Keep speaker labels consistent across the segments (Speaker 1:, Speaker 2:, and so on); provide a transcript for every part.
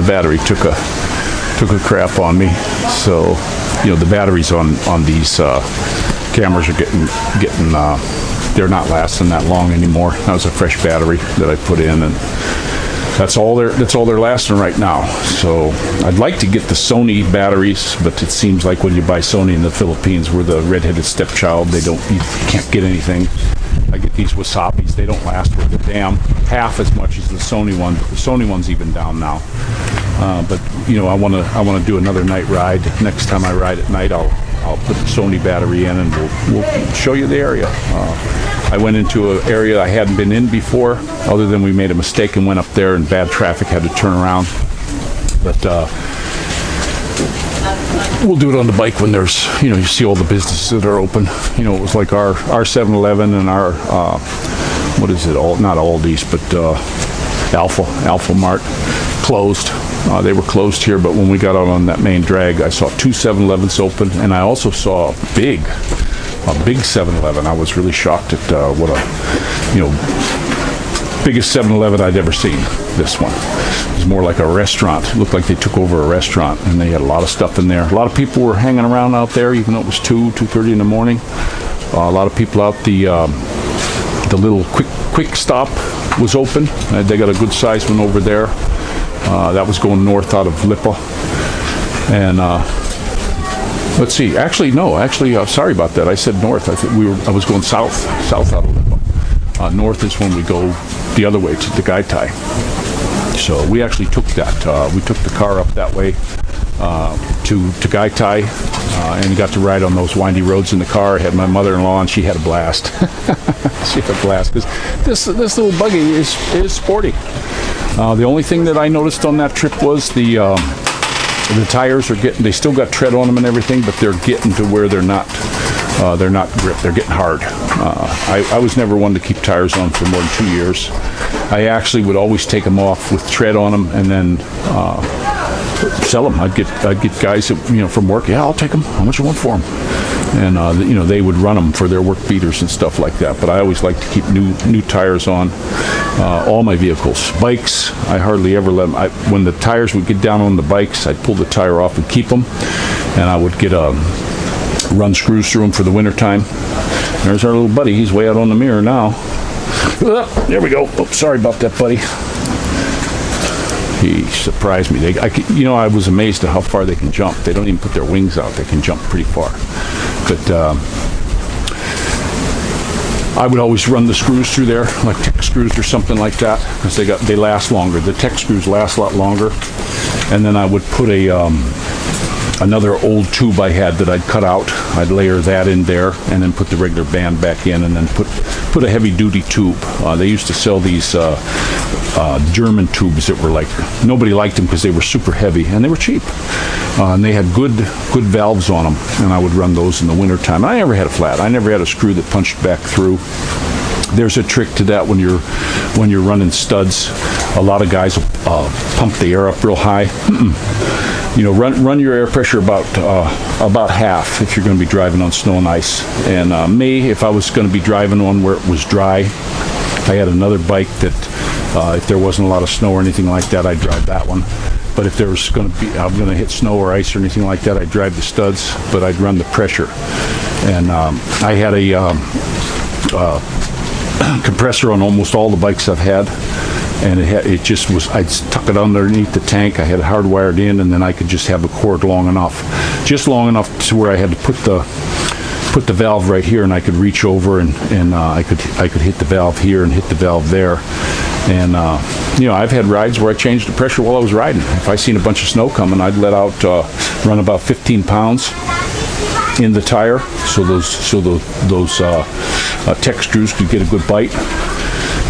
Speaker 1: battery took a crap on me. So, the batteries on these cameras are getting they're not lasting that long anymore. That was a fresh battery that I put in, and that's all they're lasting right now. So I'd like to get the Sony batteries, but it seems like when you buy Sony in the Philippines, we're the redheaded stepchild. You can't get anything. I get these Wasapis. They don't last worth a damn half as much as the Sony one, but the Sony one's even down now. But I want to do another night ride. Next time I ride at night, I'll put the Sony battery in, and we'll show you the area. I went into an area I hadn't been in before, other than we made a mistake and went up there and bad traffic, had to turn around. But we'll do it on the bike when there's, you see all the businesses that are open. It was like our 7-Eleven and our, what is it, not Aldi's, but Alpha Mart closed. They were closed here, but when we got out on that main drag, I saw 2 7-Elevens open, and I also saw a big 7-Eleven. I was really shocked at what biggest 7-Eleven I'd ever seen. This one. It was more like a restaurant. It looked like they took over a restaurant, and they had a lot of stuff in there. A lot of people were hanging around out there, even though it was 2:30 in the morning. A lot of people out the little quick stop was open. They got a good sized one over there. That was going north out of Lipa. And let's see. Sorry about that. I said north. I was going south out of Lipa. North is when we go the other way to Tagaytay. So we actually took that. We took the car up that way to Tagaytay and got to ride on those windy roads in the car. I had my mother-in-law, and she had a blast. She had a blast because this little buggy is sporty. The only thing that I noticed on that trip was the tires are they still got tread on them and everything, but they're getting to where they're not gripped. They're getting hard. I was never one to keep tires on for more than 2 years. I actually would always take them off with tread on them and then sell them. I'd get guys that, from work. Yeah, I'll take them. How much you want for them? And they would run them for their work beaters and stuff like that. But I always like to keep new tires on all my vehicles. Bikes, I hardly ever let them. When the tires would get down on the bikes, I'd pull the tire off and keep them, and I would run screws through them for the winter time. There's our little buddy. He's way out on the mirror now. There we go. Oh, sorry about that, buddy. He surprised me. I was amazed at how far they can jump. They don't even put their wings out. They can jump pretty far. But I would always run the screws through there, like tech screws or something like that, because they last longer. The tech screws last a lot longer. And then I would put another old tube I had that I'd cut out. I'd layer that in there and then put the regular band back in, and then put a heavy duty tube. They used to sell these German tubes that were like, nobody liked them because they were super heavy and they were cheap. And they had good valves on them, and I would run those in the wintertime. I never had a flat. I never had a screw that punched back through. There's a trick to that when you're running studs. A lot of guys will pump the air up real high. Run your air pressure about half if you're going to be driving on snow and ice. And if I was going to be driving on where it was dry, I had another bike that if there wasn't a lot of snow or anything like that, I'd drive that one. But if I'm going to hit snow or ice or anything like that, I'd drive the studs, but I'd run the pressure. And I had a compressor on almost all the bikes I've had. And it just was, I'd tuck it underneath the tank. I had it hardwired in, and then I could just have the cord long enough to where I had to put the valve right here, and I could reach over and I could hit the valve here and hit the valve there. And I've had rides where I changed the pressure while I was riding. If I seen a bunch of snow coming, I'd let out run about 15 pounds in the tire, so those tech screws could get a good bite.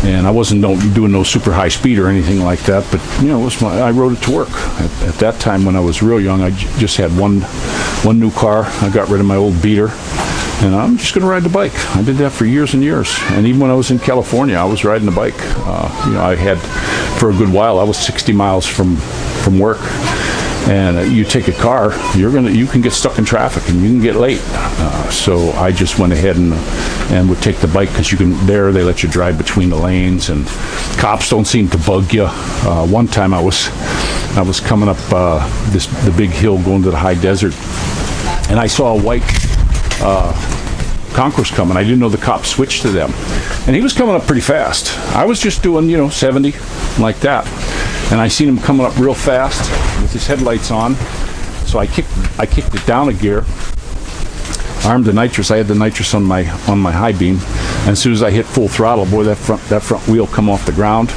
Speaker 1: And I wasn't doing no super high speed or anything like that, but I rode it to work. At that time, when I was real young, I just had one new car. I got rid of my old beater, and I'm just going to ride the bike. I did that for years and years. And even when I was in California, I was riding the bike. I had, for a good while, I was 60 miles from work. and you take a car, you can get stuck in traffic and you can get late. So I just went ahead and would take the bike, because they let you drive between the lanes, and cops don't seem to bug you. One time I was coming up the big hill going to the high desert, and I saw a white Concourse coming. I didn't know the cop switched to them, and he was coming up pretty fast. I was just doing 70 like that, and I seen him coming up real fast with his headlights on. So I kicked it down a gear, armed the nitrous. I had the nitrous on my high beam, and as soon as I hit full throttle, boy, that front wheel come off the ground.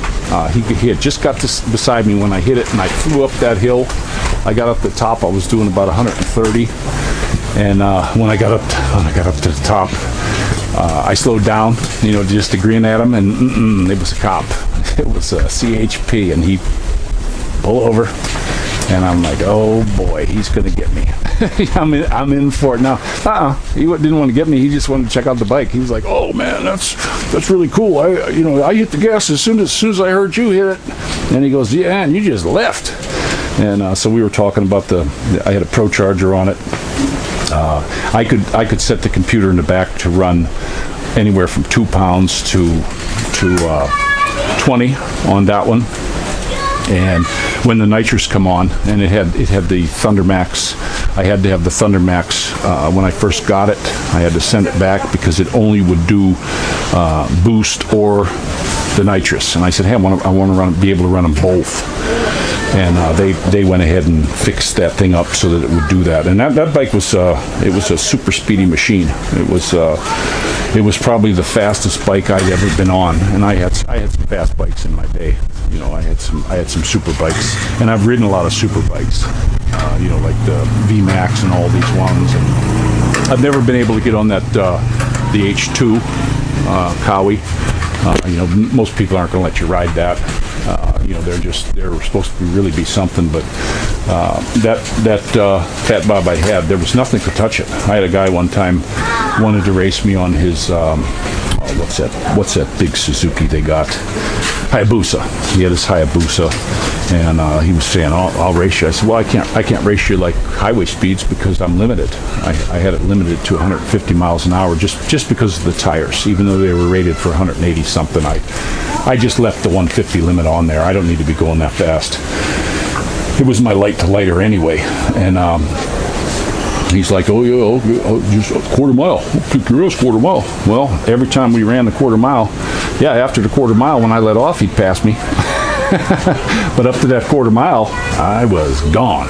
Speaker 1: He had just got beside me when I hit it, and I flew up that hill. I got up the top. I was doing about 130, and when I got up to the top, I slowed down, just to grin at him, and it was a cop. It was a CHP, and he pulled over, and I'm like, oh boy, he's gonna get me. I'm in for it now. He didn't want to get me. He just wanted to check out the bike. He was like, oh man, that's really cool. I hit the gas as soon as I heard you hit it. And he goes, yeah, and you just left. And so we were talking about I had a Pro Charger on it. I could set the computer in the back to run anywhere from 2 pounds to 20 on that one. And when the nitrous come on, and it had the Thundermax, I had to have the Thundermax when I first got it. I had to send it back because it only would do boost or the nitrous. And I said, hey, I want to be able to run them both. And they went ahead and fixed that thing up so that it would do that. And that bike was it was a super speedy machine. It was probably the fastest bike I'd ever been on. And I had some fast bikes in my day. I had some super bikes, and I've ridden a lot of super bikes. Like the VMAX and all these ones. And I've never been able to get on that the H2 Cowie. Most people aren't going to let you ride that. They're supposed to really be something, but that Fat Bob I had, there was nothing to touch it. I had a guy one time wanted to race me on his what's that big Suzuki they got? Hayabusa. He had his Hayabusa, and he was saying, I'll race you. I said, well, I can't race you like highway speeds because I'm limited. I had it limited to 150 miles an hour just because of the tires. Even though they were rated for 180 something, I just left the 150 limit on there. I don't need to be going that fast. It was my light to lighter anyway, and he's like, oh yeah, just a quarter mile. Kick your ass, quarter mile. Well, every time we ran the quarter mile, after the quarter mile, when I let off, he'd pass me. But up to that quarter mile, I was gone.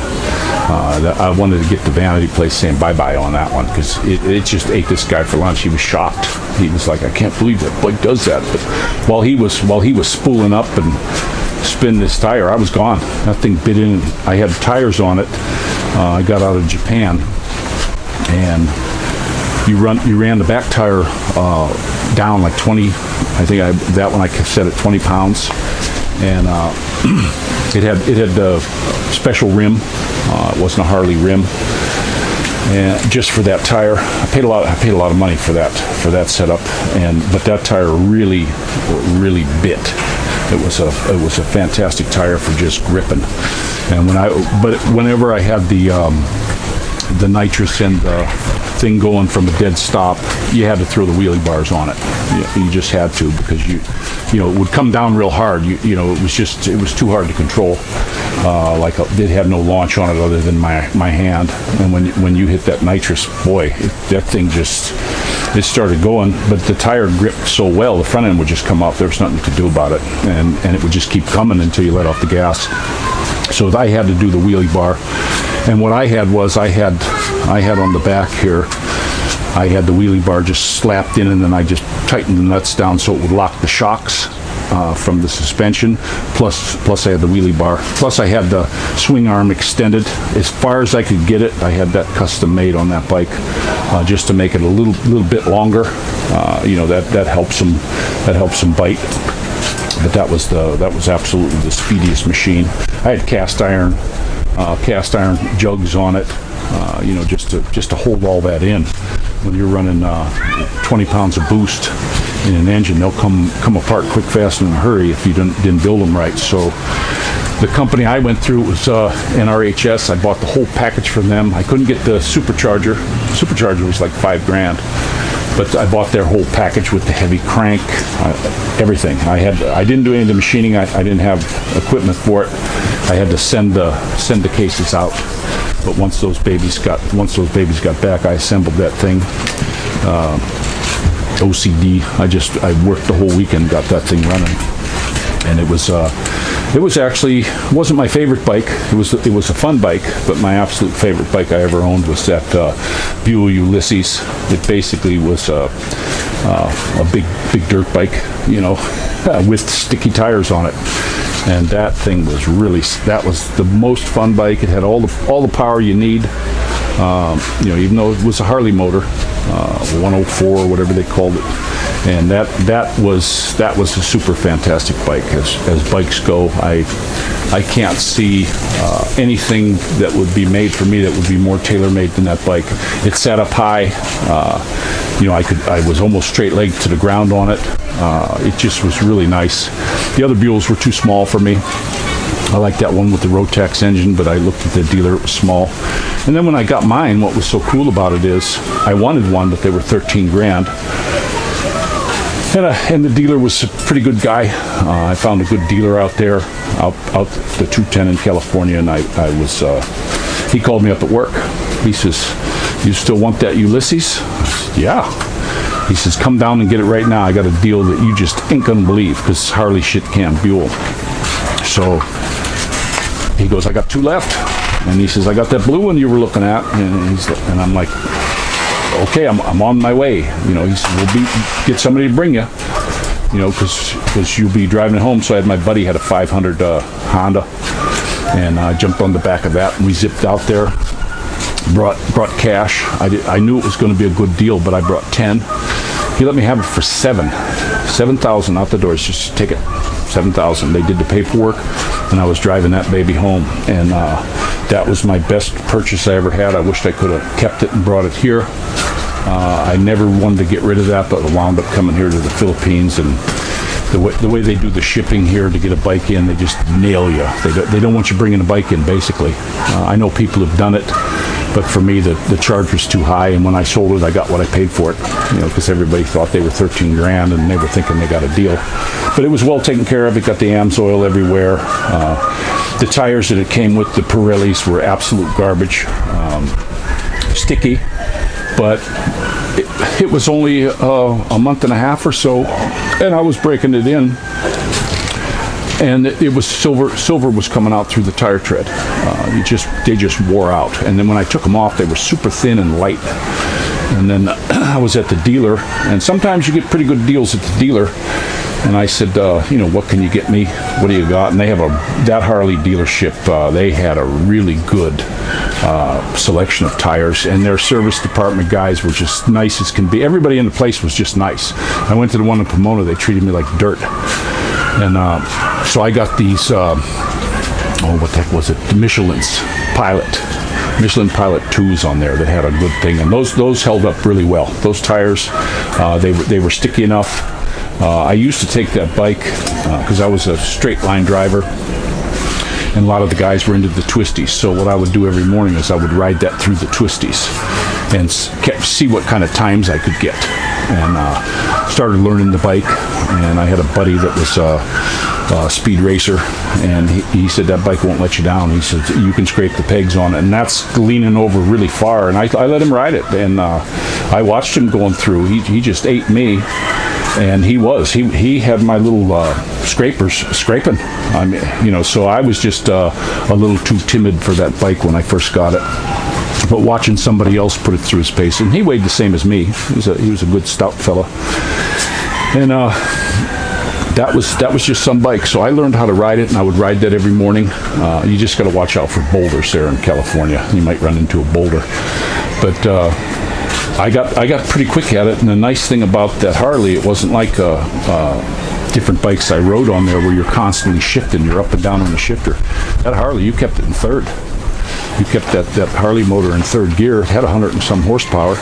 Speaker 1: I wanted to get the vanity place saying bye-bye on that one, because it just ate this guy for lunch. He was shocked. He was like, I can't believe that bike does that. But while he was spooling up and spinning this tire, I was gone. That thing bit in. I had tires on it. I got out of Japan, and you ran the back tire down like 20. I think that one I set at 20 pounds, and it had the special rim. It wasn't a Harley rim, and just for that tire, I paid a lot of money for that setup, but that tire really bit. It was a fantastic tire for just gripping. And whenever I had the nitrous and the thing going from a dead stop, you had to throw the wheelie bars on it. You just had to, because it would come down real hard. It was too hard to control. It had no launch on it other than my hand. And when you hit that nitrous, boy, that thing it started going. But the tire gripped so well, the front end would just come off. There was nothing to do about it, and it would just keep coming until you let off the gas. So I had to do the wheelie bar, and what I had on the back here, I had the wheelie bar just slapped in, and then I just tightened the nuts down so it would lock the shocks from the suspension. Plus I had the wheelie bar. Plus I had the swing arm extended as far as I could get it. I had that custom made on that bike just to make it a little bit longer. That helps them bite. But that was absolutely the speediest machine. I had cast iron jugs on it, just to hold all that in. When you're running 20 pounds of boost in an engine, they'll come apart quick, fast, and in a hurry if you didn't build them right. So the company I went through was NRHS. I bought the whole package from them. I couldn't get the supercharger. Supercharger was like $5,000. But I bought their whole package with the heavy crank, everything. I didn't do any of the machining. I didn't have equipment for it. I had to send the cases out. But once those babies got back, I assembled that thing. OCD. I worked the whole weekend, got that thing running, and it was actually wasn't my favorite bike. It was a fun bike, but my absolute favorite bike I ever owned was that Buell Ulysses. It basically was a big dirt bike, with sticky tires on it. And that thing was that was the most fun bike. It had all the power you need. Even though it was a Harley motor, 104 or whatever they called it. And that was a super fantastic bike. As bikes go, I can't see anything that would be made for me that would be more tailor-made than that bike. It sat up high. I was almost straight-legged to the ground on it. It just was really nice. The other Buells were too small for me. I like that one with the Rotax engine, but I looked at the dealer, it was small. And then when I got mine, what was so cool about it is I wanted one, but they were $13,000. And the dealer was a pretty good guy. I found a good dealer out there, out the 210 in California, and he called me up at work. He says, "You still want that Ulysses?" I said, "Yeah." He says, "Come down and get it right now. I got a deal that you just ain't gonna believe, because Harley shit can't Buell." So he goes, "I got 2 left." And he says, "I got that blue one you were looking at." And I'm like, "Okay, I'm on my way." He said, "We'll get somebody to bring you, because you'll be driving it home." So I had my buddy had a 500 Honda, and I jumped on the back of that, and we zipped out there. Brought cash. I knew it was going to be a good deal, but I brought 10. He let me have it for $7,000 out the door. It's just a ticket, $7,000. They did the paperwork, and I was driving that baby home, and that was my best purchase I ever had. I wished I could have kept it and brought it here. I never wanted to get rid of that, but I wound up coming here to the Philippines, and the way they do the shipping here to get a bike in, they just nail you. They don't want you bringing a bike in, basically. I know people have done it, but for me, the charge was too high, and when I sold it, I got what I paid for it, because everybody thought they were $13,000, and they were thinking they got a deal. But it was well taken care of. It got the AMSOIL everywhere. The tires that it came with, the Pirellis, were absolute garbage. Sticky, but it was only a month and a half or so, and I was breaking it in, and it was silver was coming out through the tire tread. They just wore out, and then when I took them off, they were super thin and light. And then I was at the dealer, and sometimes you get pretty good deals at the dealer. And I said, "What can you get me? What do you got?" And they have that Harley dealership. They had a really good selection of tires, and their service department guys were just nice as can be. Everybody in the place was just nice. I went to the one in Pomona. They treated me like dirt. And so I got these, what the heck was it? The Michelin Pilot 2s on there that had a good thing. And those held up really well. Those tires, they were sticky enough. I used to take that bike because I was a straight line driver, and a lot of the guys were into the twisties. So what I would do every morning is I would ride that through the twisties and see what kind of times I could get. And started learning the bike, and I had a buddy that was a speed racer, and he said that bike won't let you down. He said you can scrape the pegs on it, and that's leaning over really far. And I let him ride it, and I watched him going through. He just ate me. And he had my little scrapers scraping. So I was just a little too timid for that bike when I first got it. But watching somebody else put it through his pace, and he weighed the same as me. He was a good stout fella. And that was just some bike. So I learned how to ride it, and I would ride that every morning. You just got to watch out for boulders there in California. You might run into a boulder, but. I got pretty quick at it, and the nice thing about that Harley, it wasn't like different bikes I rode on there where you're constantly shifting, you're up and down on the shifter. That Harley, you kept it in third. You kept that Harley motor in third gear. It had 100 and some horsepower,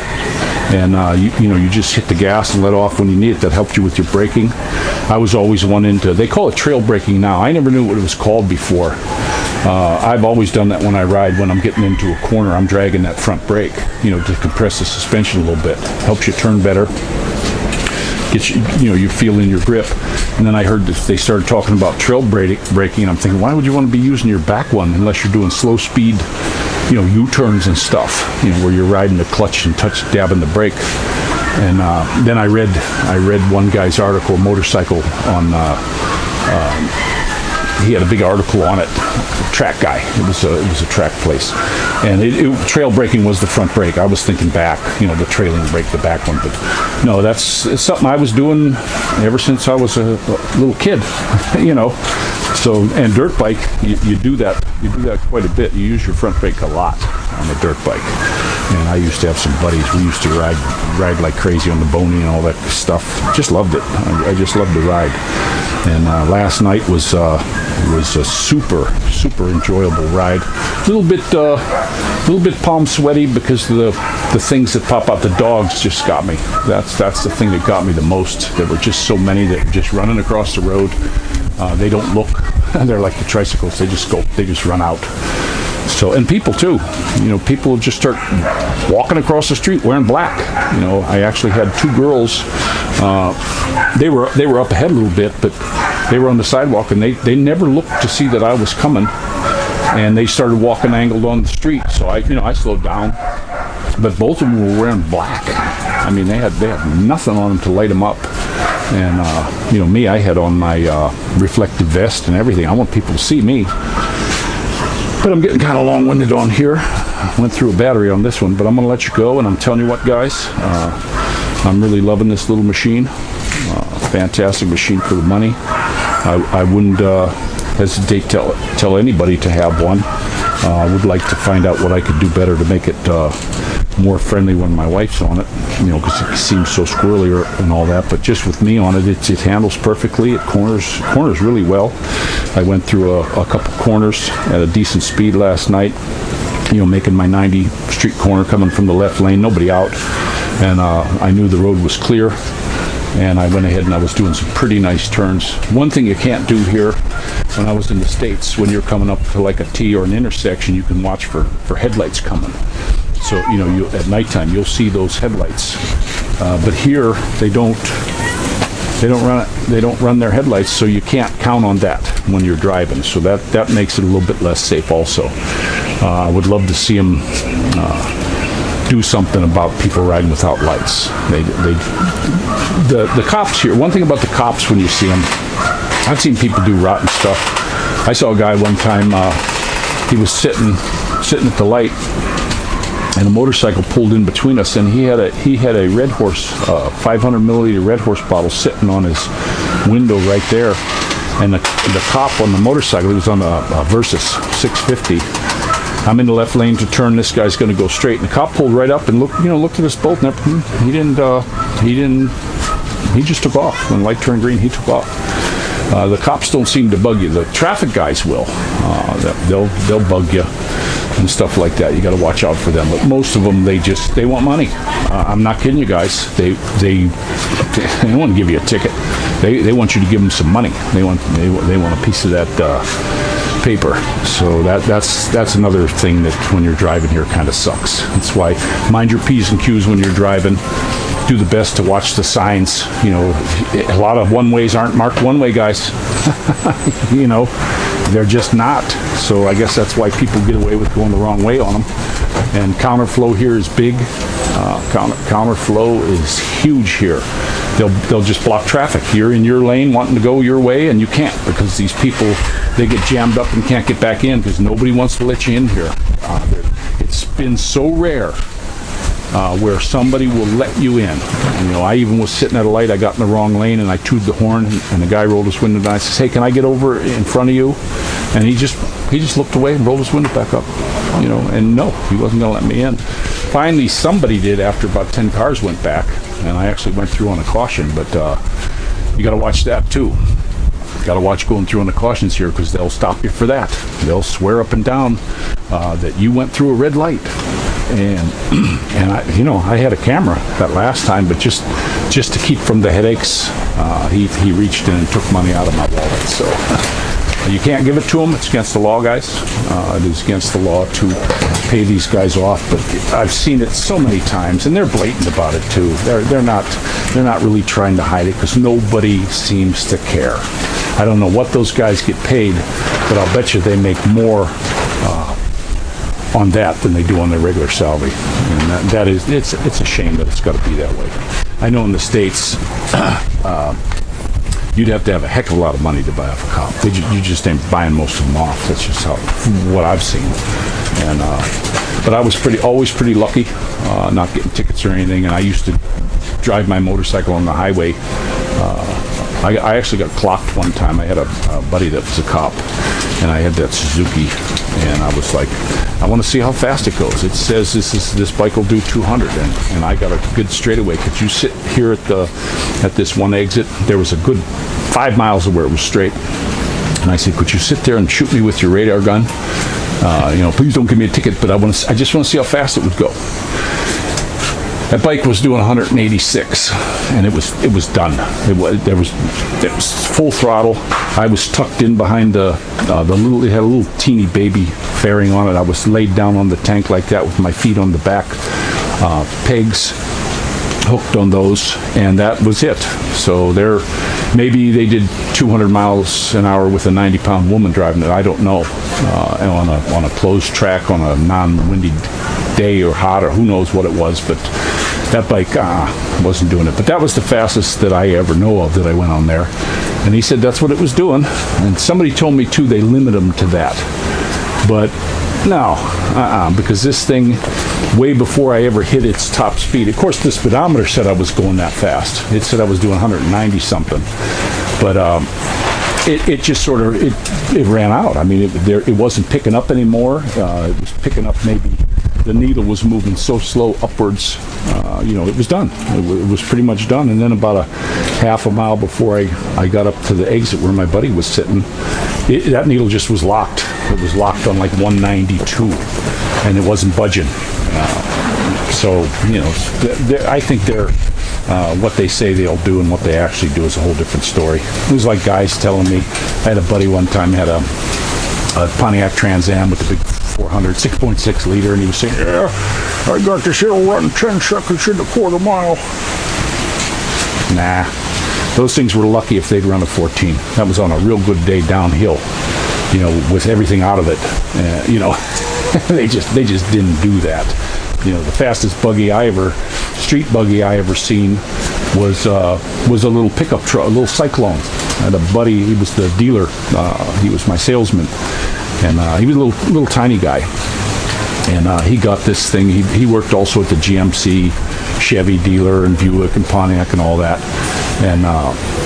Speaker 1: and you just hit the gas and let off when you need it. That helped you with your braking. I was always one into, they call it trail braking now. I never knew what it was called before. I've always done that when I ride. When I'm getting into a corner, I'm dragging that front brake, to compress the suspension a little bit. Helps you turn better. Gets you feel in your grip. And then I heard that they started talking about trail braking, and I'm thinking, why would you want to be using your back one unless you're doing slow speed, U-turns and stuff, where you're riding the clutch and dabbing the brake. And then I read one guy's article, motorcycle on. He had a big article on it. Track guy. It was a track place, and trail braking was the front brake. I was thinking back, the trailing brake, the back one. But no, it's something I was doing ever since I was a little kid. So, and dirt bike, you do that quite a bit. You use your front brake a lot on a dirt bike. And I used to have some buddies. We used to ride like crazy on the Boney and all that stuff. Just loved it. I just loved to ride. And last night was a super enjoyable ride. A little bit palm sweaty because the things that pop out. The dogs just got me. That's the thing that got me the most. There were just so many that were just running across the road. They don't look. They're like the tricycles. They just go. They just run out. So, and people too, people just start walking across the street wearing black. I actually had two girls. They were up ahead a little bit, but they were on the sidewalk, and they never looked to see that I was coming, and they started walking angled on the street. So I slowed down, but both of them were wearing black. I mean, they had nothing on them to light them up. And me, I had on my reflective vest and everything. I want people to see me. But I'm getting kind of long-winded on here. I went through a battery on this one, but I'm going to let you go. And I'm telling you what, guys, I'm really loving this little machine. Fantastic machine for the money. I wouldn't hesitate to tell anybody to have one. I would like to find out what I could do better to make it more friendly when my wife's on it, because it seems so squirrely and all that. But just with me on it, it handles perfectly. It corners really well. I went through a couple corners at a decent speed last night, making my 90 street corner coming from the left lane, nobody out, and I knew the road was clear, and I went ahead and I was doing some pretty nice turns. One thing you can't do here, when I was in the States, when you're coming up to like a T or an intersection, you can watch for headlights coming. So, you at nighttime, you'll see those headlights. But here, they don't run their headlights, so you can't count on that when you're driving. So that makes it a little bit less safe also. I would love to see them do something about people riding without lights. The cops here, one thing about the cops when you see them, I've seen people do rotten stuff. I saw a guy one time, he was sitting at the light, and a motorcycle pulled in between us, and he had a Red Horse 500 milliliter Red Horse bottle sitting on his window right there, and the cop on the motorcycle, he was on a Versys 650. I'm in the left lane to turn. This guy's going to go straight, and the cop pulled right up and looked at us both. And he just took off. When the light turned green, he took off. The cops don't seem to bug you. The traffic guys will. They'll bug you and stuff like that. You got to watch out for them. But most of them, they want money. I'm not kidding you guys. They don't want to give you a ticket. They want you to give them some money. They want a piece of that paper. So that's another thing that when you're driving here kind of sucks. That's why mind your P's and Q's when you're driving. Do the best to watch the signs. A lot of one-ways aren't marked one-way, guys. They're just not. So I guess that's why people get away with going the wrong way on them. And counterflow here is big. Counterflow is huge here. They'll just block traffic. You're in your lane wanting to go your way, and you can't, because these people, they get jammed up and can't get back in because nobody wants to let you in here. It's been so rare where somebody will let you in. I even was sitting at a light, I got in the wrong lane, and I tooted the horn, and the guy rolled his window down. I says, "Hey, can I get over in front of you?" And he just looked away and rolled his window back up, and no, he wasn't going to let me in. Finally, somebody did after about 10 cars went back, and I actually went through on a caution, but you got to watch that too. Got to watch going through on the cautions here, because they'll stop you for that. They'll swear up and down that you went through a red light. And and I had a camera that last time, but just to keep from the headaches, he reached in and took money out of my wallet. So you can't give it to him. It's against the law, guys. It is against the law to pay these guys off. But I've seen it so many times, and they're blatant about it too. They're not really trying to hide it, because nobody seems to care. I don't know what those guys get paid, but I'll bet you they make more on that than they do on their regular salary. And it's a shame that it's got to be that way. I know in the States, you'd have to have a heck of a lot of money to buy off a cop. You just ain't buying most of them off. That's just what I've seen. And but I was always pretty lucky, not getting tickets or anything. And I used to drive my motorcycle on the highway. I actually got clocked one time. I had a buddy that was a cop, and I had that Suzuki, and I was like, I want to see how fast it goes. It says this bike will do 200, and I got a good straightaway. Could you sit here at this one exit? There was a good 5 miles of where it was straight, and I said, could you sit there and shoot me with your radar gun? Please don't give me a ticket, but I just want to see how fast it would go. That bike was doing 186, and it was done. It was full throttle. I was tucked in behind it had a little teeny baby fairing on it. I was laid down on the tank like that with my feet on the back pegs, hooked on those, and that was it. So maybe they did 200 miles an hour with a 90-pound woman driving it. I don't know. On a closed track on a non-windy day or hot, or who knows what it was, but that bike wasn't doing it. But that was the fastest that I ever know of that I went on there. And he said that's what it was doing. And somebody told me too they limit them to that. But no, because this thing, way before I ever hit its top speed, of course the speedometer said I was going that fast. It said I was doing 190 something. But it just sort of it ran out. I mean, it wasn't picking up anymore. It was picking up, maybe the needle was moving so slow upwards. It was done. It was pretty much done. And then about a half a mile before I got up to the exit where my buddy was sitting, that needle just was locked. It was locked on like 192, and it wasn't budging. I think they're what they say they'll do and what they actually do is a whole different story. It was like guys telling me. I had a buddy one time had a Pontiac Trans Am with a big 400, 6.6 liter, and he was saying, yeah, I got this, it'll run 10 seconds in a quarter mile. Nah, those things were lucky if they'd run a 14. That was on a real good day downhill, with everything out of it. They just didn't do that. The fastest street buggy I ever seen was a little pickup truck, a little Cyclone. I had a buddy, he was the dealer, he was my salesman, and he was a little tiny guy. And he got this thing. He worked also at the GMC Chevy dealer and Buick and Pontiac and all that. And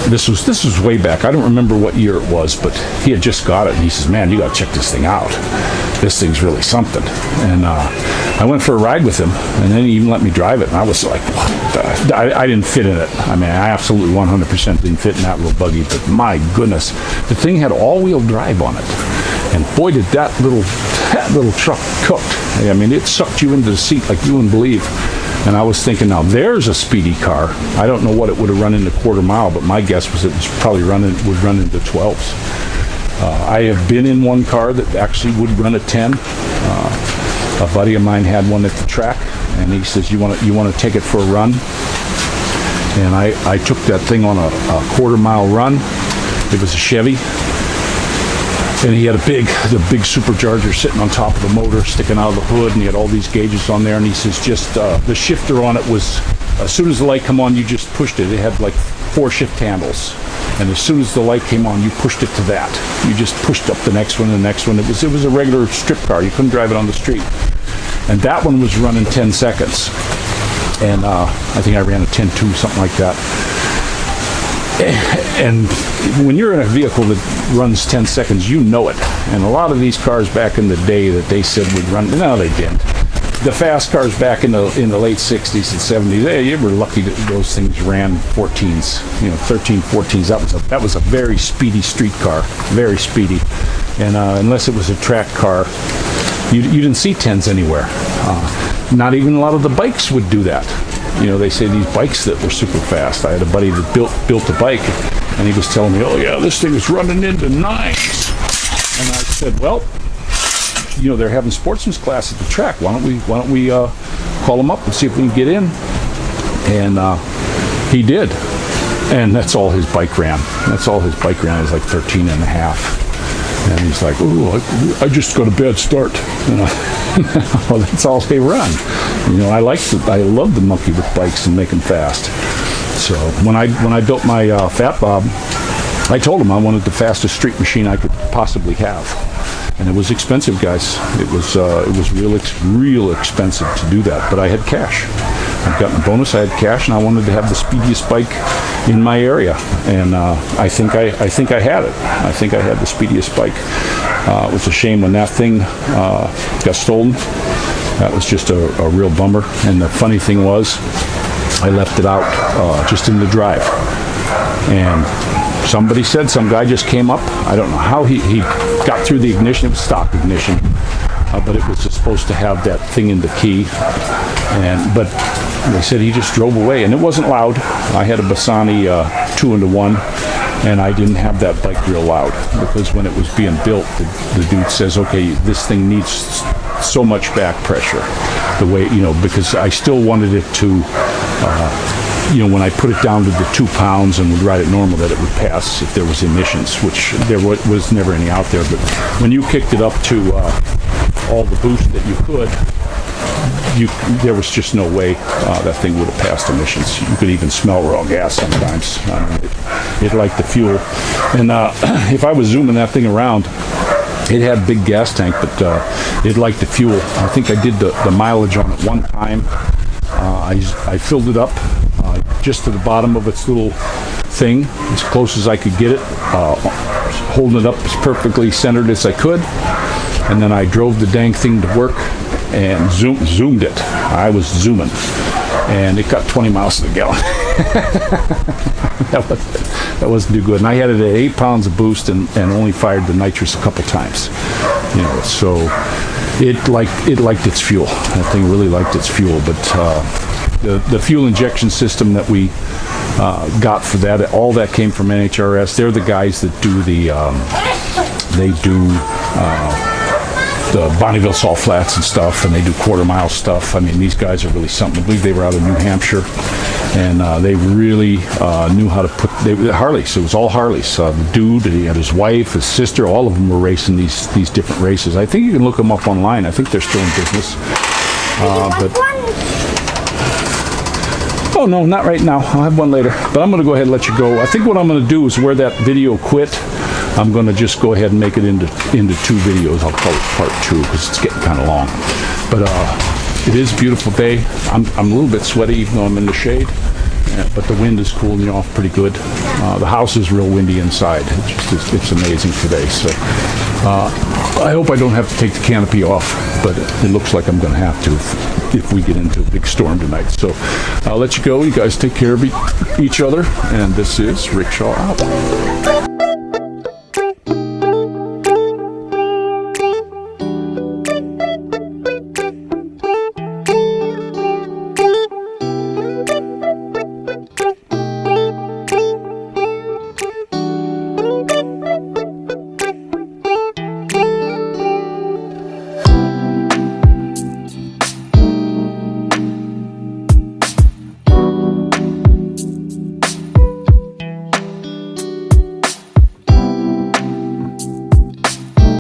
Speaker 1: this was way back. I don't remember what year it was, but he had just got it. And he says, man, you got to check this thing out. This thing's really something. And I went for a ride with him, and then he even let me drive it. And I was like, what? I didn't fit in it. I mean, I absolutely 100% didn't fit in that little buggy. But my goodness, the thing had all-wheel drive on it. And boy, did that little truck cooked. I mean, it sucked you into the seat like you wouldn't believe. And I was thinking, now there's a speedy car. I don't know what it would have run into quarter mile, but my guess was it was probably would run into 12s. I have been in one car that actually would run a 10. A buddy of mine had one at the track, and he says, you want to take it for a run? And I took that thing on a quarter mile run. It was a Chevy. And he had the big supercharger sitting on top of the motor, sticking out of the hood, and he had all these gauges on there. And he says, just the shifter on it was, as soon as the light come on, you just pushed it. It had like 4 shift handles, and as soon as the light came on, you pushed it to that. You just pushed up the next one and the next one. It was a regular strip car. You couldn't drive it on the street. And that one was running 10 seconds, and I think I ran a 10.2, something like that. And when you're in a vehicle that runs 10 seconds, you know it. And a lot of these cars back in the day that they said would run, no, they didn't. The fast cars back in the late 60s and 70s, you were lucky that those things ran 14s, 13, 14s. That was a very speedy street car, very speedy. And unless it was a track car, you didn't see 10s anywhere. Not even a lot of the bikes would do that. You know, they say these bikes that were super fast. I had a buddy that built a bike, and he was telling me, oh yeah, this thing is running into 9s. And I said, well, you know, they're having sportsman's class at the track. Why don't we call them up and see if we can get in? And he did. And that's all his bike ran. That's all his bike ran. It was like 13 and a half. And he's like, oh, I just got a bad start. You know, well, that's all they run. You know, I love the monkey with bikes and make them fast. So when I built my Fat Bob, I told him I wanted the fastest street machine I could possibly have. And it was expensive, guys. It was real expensive to do that. But I had cash. I'd gotten a bonus. I had cash, and I wanted to have the speediest bike in my area. And I think I had it. I think I had the speediest bike. It was a shame when that thing got stolen. That was just a real bummer. And the funny thing was, I left it out just in the drive. And somebody said some guy just came up. I don't know how he got through the ignition. It was stock ignition, but it was supposed to have that thing in the key. But they said he just drove away, and it wasn't loud. I had a Bassani 2-in-1, and I didn't have that bike real loud, because when it was being built, the dude says, okay, this thing needs so much back pressure. The way, you know, because I still wanted it to, you know, when I put it down to the 2 pounds and would ride it normal, that it would pass if there was emissions, which there was never any out there. But when you kicked it up to all the boost that you could, there was just no way that thing would have passed emissions. You could even smell raw gas sometimes. It liked the fuel. And if I was zooming that thing around, it had a big gas tank, but it liked the fuel. I think I did the mileage on it one time. I filled it up just to the bottom of its little thing, as close as I could get it, holding it up as perfectly centered as I could, and then I drove the dang thing to work and zoomed it. I was zooming, and it got 20 miles to the gallon. that wasn't too good. And I had it at 8 pounds of boost and only fired the nitrous a couple times. You know, so it liked its fuel. That thing really liked its fuel. But the fuel injection system that we got for that, all that came from NHRS. They're the guys that do the Bonneville salt flats and stuff, and they do quarter-mile stuff. I mean, these guys are really something. I believe they were out of New Hampshire, and they really knew how to put. They were Harleys. It was all Harleys. The dude, he had his wife, his sister. All of them were racing these different races. I think you can look them up online. I think they're still in business. Oh no, not right now. I'll have one later. But I'm going to go ahead and let you go. I think what I'm going to do is where that video quit, I'm going to just go ahead and make it into 2 videos. I'll call it part 2 because it's getting kind of long. But it is a beautiful day. I'm a little bit sweaty even though I'm in the shade. But the wind is cooling me off pretty good. The house is real windy inside. It's amazing today. So I hope I don't have to take the canopy off, but it looks like I'm going to have to if we get into a big storm tonight. So I'll let you go. You guys take care of each other. And this is Rickshaw out.